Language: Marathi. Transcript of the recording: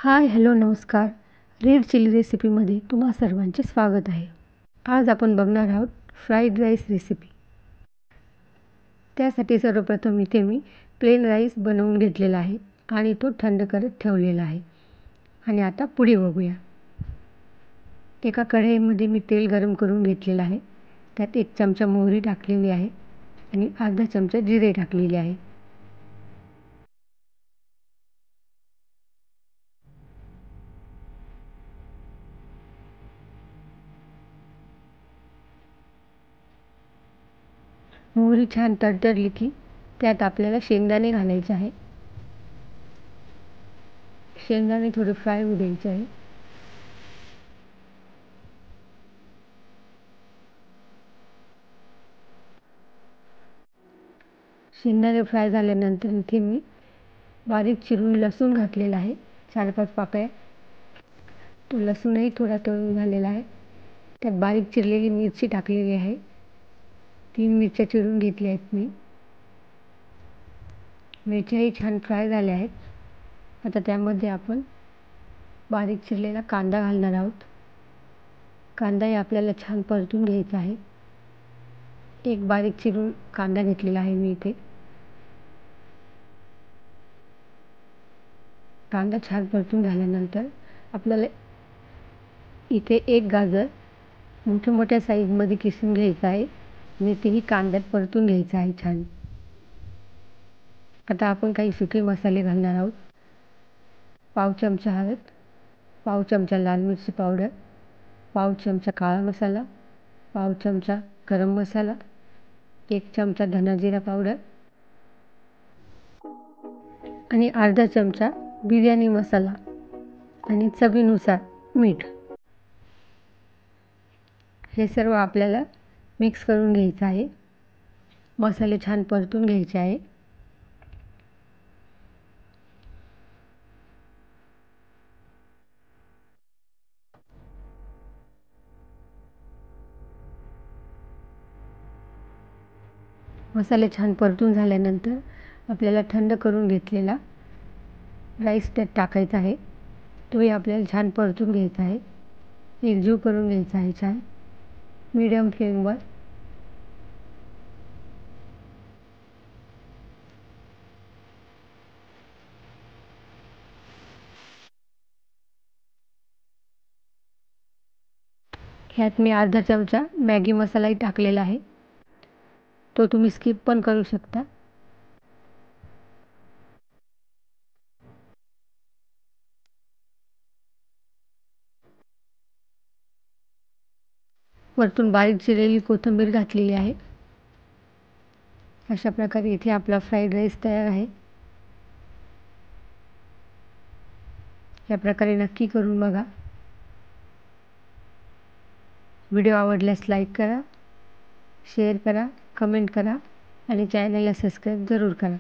हाय, हॅलो, नमस्कार. रेड चिली रेसिपीमध्ये तुम्हा सर्वांचे स्वागत आहे. आज आपण बघणार आहोत फ्राईड राईस रेसिपी. त्यासाठी सर्वप्रथम इथे मी प्लेन राईस बनवून घेतलेला आहे आणि तो थंड करत ठेवलेला आहे. आणि आता पुढे बघूया. एका कढईमध्ये मी तेल गरम करून घेतलेलं आहे. त्यात 1 चमचा मोहरी टाकलेली आहे आणि अर्धा चमचा जिरे टाकलेले आहे. मोहरी छान तडतडली की त्यात आपल्याला शेंगदाणे घालायचे आहे. शेंगदाणे थोडे फ्राय होऊ द्यायचे आहे. शेंगदाणे फ्राय झाल्यानंतर इथे मी बारीक चिरून लसूण घातलेला आहे, 4-5 पाकळ्या. तो लसूणही थोडा तळून झालेला आहे. त्यात बारीक चिरलेली मिरची टाकलेली आहे. 3 मिरच्या चिरून घेतल्या आहेत मी. मिरच्याही छान फ्राय झाल्या आहेत. आता त्यामध्ये आपण बारीक चिरलेला कांदा घालणार आहोत. कांदाही आपल्याला छान परतून घ्यायचा आहे. एक बारीक चिरून कांदा घेतलेला आहे मी इथे. कांदा छान परतून झाल्यानंतर आपल्याला इथे 1 गाजर मोठ्या साईजमध्ये किसून घ्यायचं आहे आणि तेही कांद्यात परतून घ्यायचं आहे छान. आता आपण काही सुके मसाले घालणार आहोत. पाव चमचा हळद, पाव चमचा लाल मिरची पावडर, पाव चमचा काळा मसाला, पाव चमचा गरम मसाला, 1 चमचा धना जिरा पावडर आणि अर्धा चमचा बिर्याणी मसाला आणि चवीनुसार मीठ. हे सर्व आपल्याला मिक्स करून घ्यायचं आहे. मसाले छान परतून घ्यायचे आहे. मसाले छान परतून झाल्यानंतर आपल्याला थंड करून घेतलेला राईस त्यात टाकायचा आहे. तोही आपल्याला छान परतून घ्यायचा आहे. एकजीव करून घ्यायचा आहे छान मीडियम फ्लेमवर. ह्यात मी अर्धा चमचा मॅगी मसालाही टाकलेला आहे. तो तुम्ही स्किप पण करू शकता. वरतून बारीक चिरलेली कोथिंबीर घातलेली आहे. अशा प्रकारे इथे आपला फ्राईड राईस तयार आहे. या प्रकारे नक्की करून बघा. व्हिडिओ आवडल्यास लाईक करा, शेअर करा, कमेंट करा आणि चॅनलला सबस्क्राईब जरूर करा.